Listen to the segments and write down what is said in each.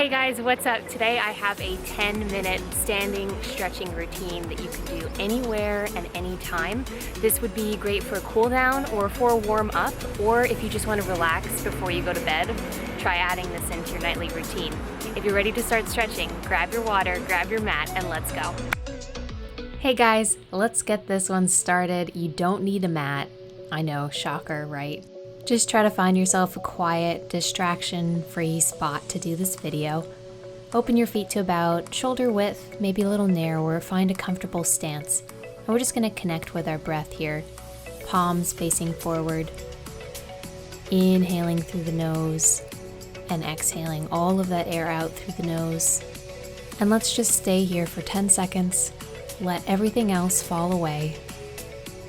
Hey guys, what's up? Today I have a 10-minute standing stretching routine that you can do anywhere and anytime. This would be great for a cool down or for a warm up, or if you just want to relax before you go to bed, try adding this into your nightly routine. If you're ready to start stretching, grab your water, grab your mat, and let's go. Hey guys, let's get this one started. You don't need a mat. I know, shocker, right? Just try to find yourself a quiet, distraction-free spot to do this video. Open your feet to about shoulder width, maybe a little narrower, find a comfortable stance. And we're just gonna connect with our breath here. Palms facing forward, inhaling through the nose, and exhaling all of that air out through the nose. And let's just stay here for 10 seconds, let everything else fall away,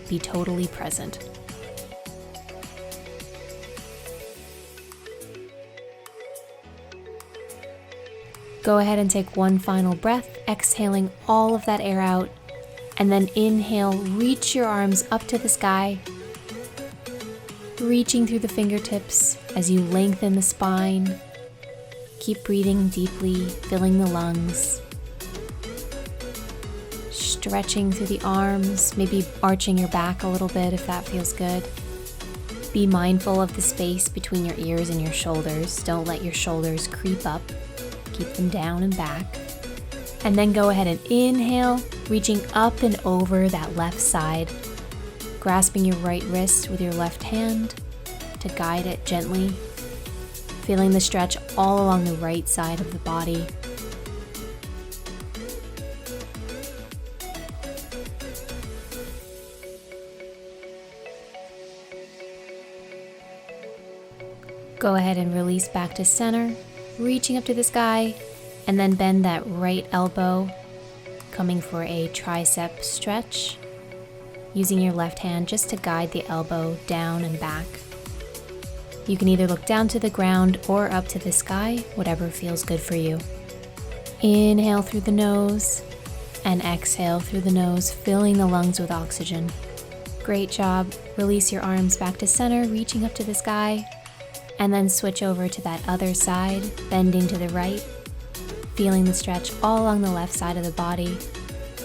be totally present. Go ahead and take one final breath, exhaling all of that air out, and then inhale, reach your arms up to the sky, reaching through the fingertips as you lengthen the spine. Keep breathing deeply, filling the lungs, stretching through the arms, maybe arching your back a little bit if that feels good. Be mindful of the space between your ears and your shoulders. Don't let your shoulders creep up. Keep them down and back. And then go ahead and inhale, reaching up and over that left side, grasping your right wrist with your left hand to guide it gently, feeling the stretch all along the right side of the body. Go ahead and release back to center, reaching up to the sky, and then bend that right elbow, coming for a tricep stretch, using your left hand just to guide the elbow down and back. You can either look down to the ground or up to the sky, whatever feels good for you. Inhale through the nose and exhale through the nose, filling the lungs with oxygen. Great job. Release your arms back to center, reaching up to the sky. And then switch over to that other side, bending to the right, feeling the stretch all along the left side of the body.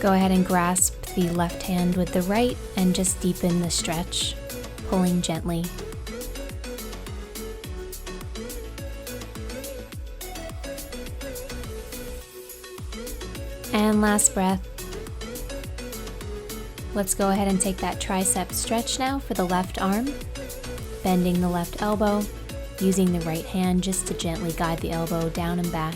Go ahead and grasp the left hand with the right and just deepen the stretch, pulling gently. And last breath. Let's go ahead and take that tricep stretch now for the left arm, bending the left elbow, using the right hand just to gently guide the elbow down and back.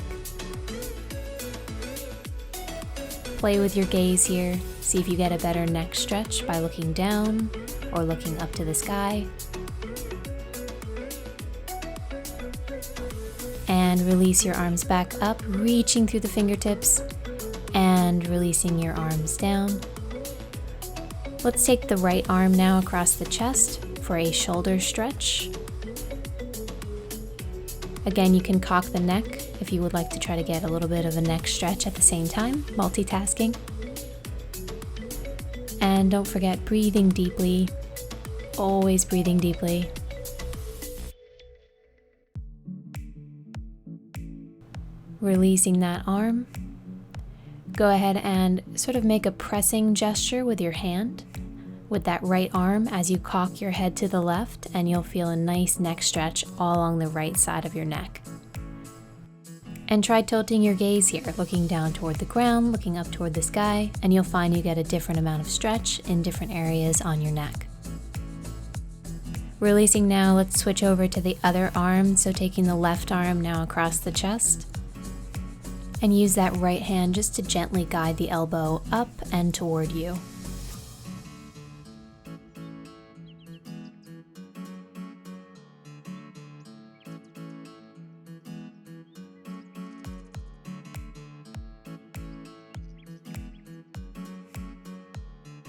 Play with your gaze here. See if you get a better neck stretch by looking down or looking up to the sky. And release your arms back up, reaching through the fingertips and releasing your arms down. Let's take the right arm now across the chest for a shoulder stretch. Again, you can cock the neck if you would like to try to get a little bit of a neck stretch at the same time, multitasking. And don't forget, breathing deeply, always breathing deeply. Releasing that arm. Go ahead and sort of make a pressing gesture with your hand with that right arm as you cock your head to the left, and you'll feel a nice neck stretch all along the right side of your neck. And try tilting your gaze here, looking down toward the ground, looking up toward the sky, and you'll find you get a different amount of stretch in different areas on your neck. Releasing now, let's switch over to the other arm, so taking the left arm now across the chest, and use that right hand just to gently guide the elbow up and toward you.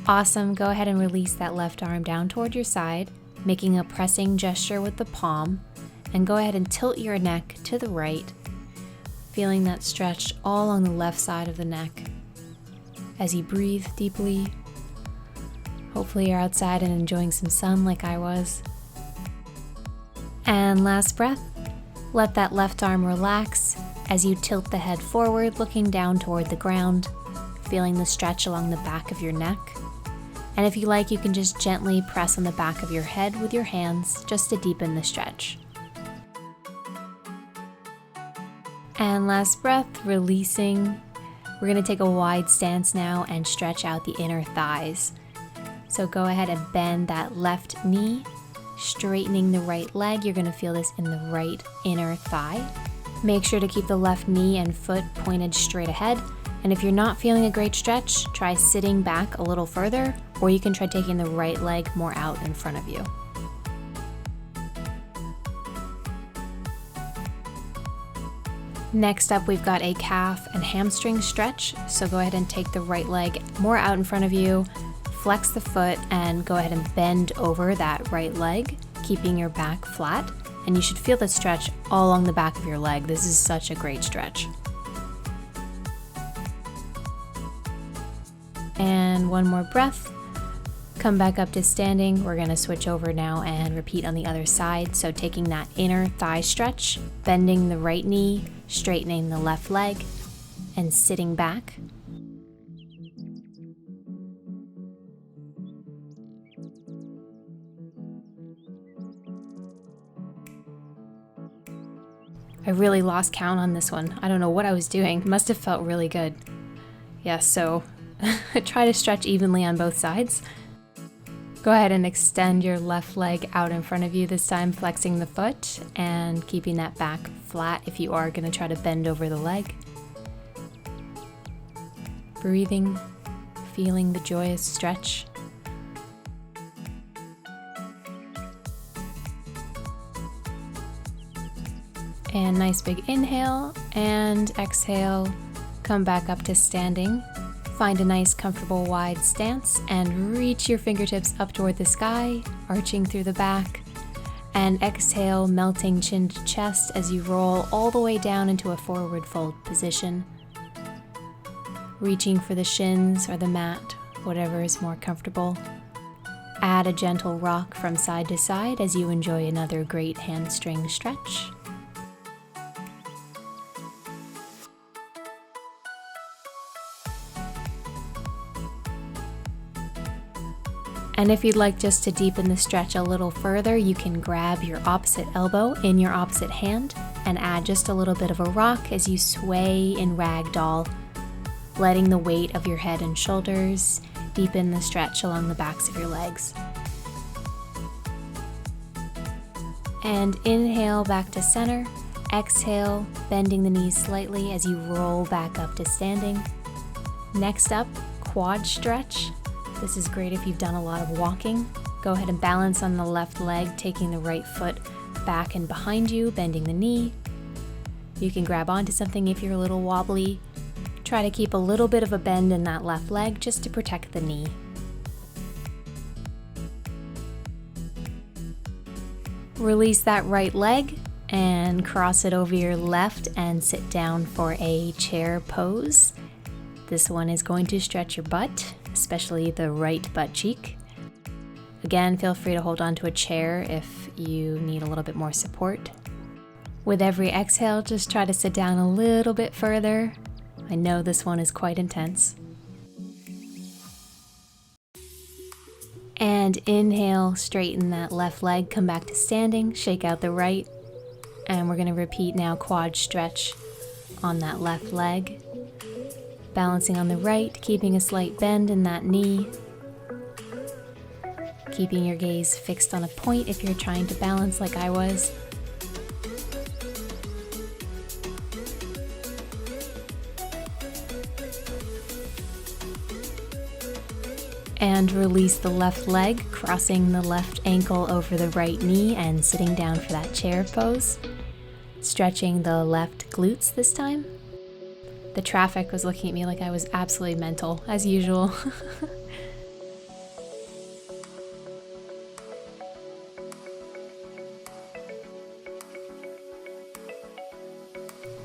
Awesome. Go ahead and release that left arm down toward your side, making a pressing gesture with the palm, and go ahead and tilt your neck to the right, feeling that stretch all along the left side of the neck. As you breathe deeply, hopefully you're outside and enjoying some sun like I was. And last breath. Let that left arm relax, as you tilt the head forward, looking down toward the ground, feeling the stretch along the back of your neck. And if you like, you can just gently press on the back of your head with your hands just to deepen the stretch. And last breath, releasing. We're going to take a wide stance now and stretch out the inner thighs. So go ahead and bend that left knee, straightening the right leg. You're going to feel this in the right inner thigh. Make sure to keep the left knee and foot pointed straight ahead. And if you're not feeling a great stretch, try sitting back a little further, or you can try taking the right leg more out in front of you. Next up, we've got a calf and hamstring stretch. So go ahead and take the right leg more out in front of you, flex the foot, and go ahead and bend over that right leg, keeping your back flat. And you should feel the stretch all along the back of your leg. This is such a great stretch. And one more breath. Come back up to standing. We're going to switch over now and repeat on the other side. So taking that inner thigh stretch, bending the right knee, straightening the left leg, and sitting back. I really lost count on this one. I don't know what I was doing. Must have felt really good. Yeah, so try to stretch evenly on both sides. Go ahead and extend your left leg out in front of you, this time flexing the foot and keeping that back flat if you are going to try to bend over the leg. Breathing, feeling the joyous stretch. And nice big inhale and exhale. Come back up to standing. Find a nice comfortable wide stance and reach your fingertips up toward the sky, arching through the back. And exhale, melting chin to chest as you roll all the way down into a forward fold position. Reaching for the shins or the mat, whatever is more comfortable. Add a gentle rock from side to side as you enjoy another great hamstring stretch. And if you'd like just to deepen the stretch a little further, you can grab your opposite elbow in your opposite hand and add just a little bit of a rock as you sway in ragdoll, letting the weight of your head and shoulders deepen the stretch along the backs of your legs. And inhale back to center. Exhale, bending the knees slightly as you roll back up to standing. Next up, quad stretch. This is great if you've done a lot of walking. Go ahead and balance on the left leg, taking the right foot back and behind you, bending the knee. You can grab onto something if you're a little wobbly. Try to keep a little bit of a bend in that left leg just to protect the knee. Release that right leg and cross it over your left and sit down for a chair pose. This one is going to stretch your butt, especially the right butt cheek. Again, feel free to hold on to a chair if you need a little bit more support. With every exhale, just try to sit down a little bit further. I know this one is quite intense. And inhale, straighten that left leg, come back to standing, shake out the right. And we're going to repeat now quad stretch on that left leg. Balancing on the right, keeping a slight bend in that knee. Keeping your gaze fixed on a point if you're trying to balance like I was. And release the left leg, crossing the left ankle over the right knee and sitting down for that chair pose. Stretching the left glutes this time. The traffic was looking at me like I was absolutely mental, as usual.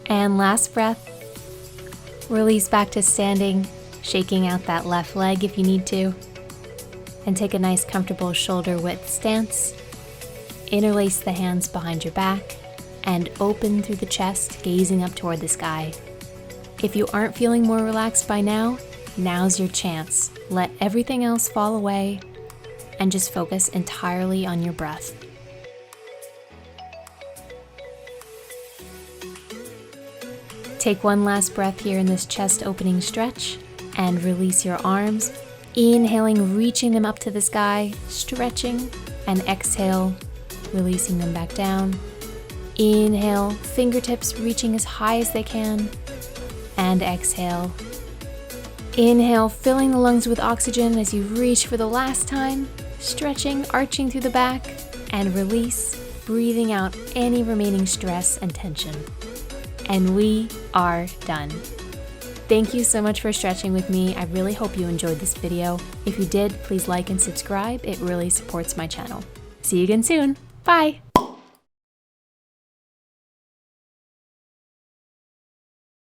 And last breath. Release back to standing, shaking out that left leg if you need to. And take a nice comfortable shoulder width stance. Interlace the hands behind your back and open through the chest, gazing up toward the sky. If you aren't feeling more relaxed by now, now's your chance. Let everything else fall away and just focus entirely on your breath. Take one last breath here in this chest opening stretch and release your arms. Inhaling, reaching them up to the sky, stretching, and exhale, releasing them back down. Inhale, fingertips reaching as high as they can, and exhale. Inhale, filling the lungs with oxygen as you reach for the last time, stretching, arching through the back, and release, breathing out any remaining stress and tension. And we are done. Thank you so much for stretching with me. I really hope you enjoyed this video. If you did, please like and subscribe. It really supports my channel. See you again soon. Bye.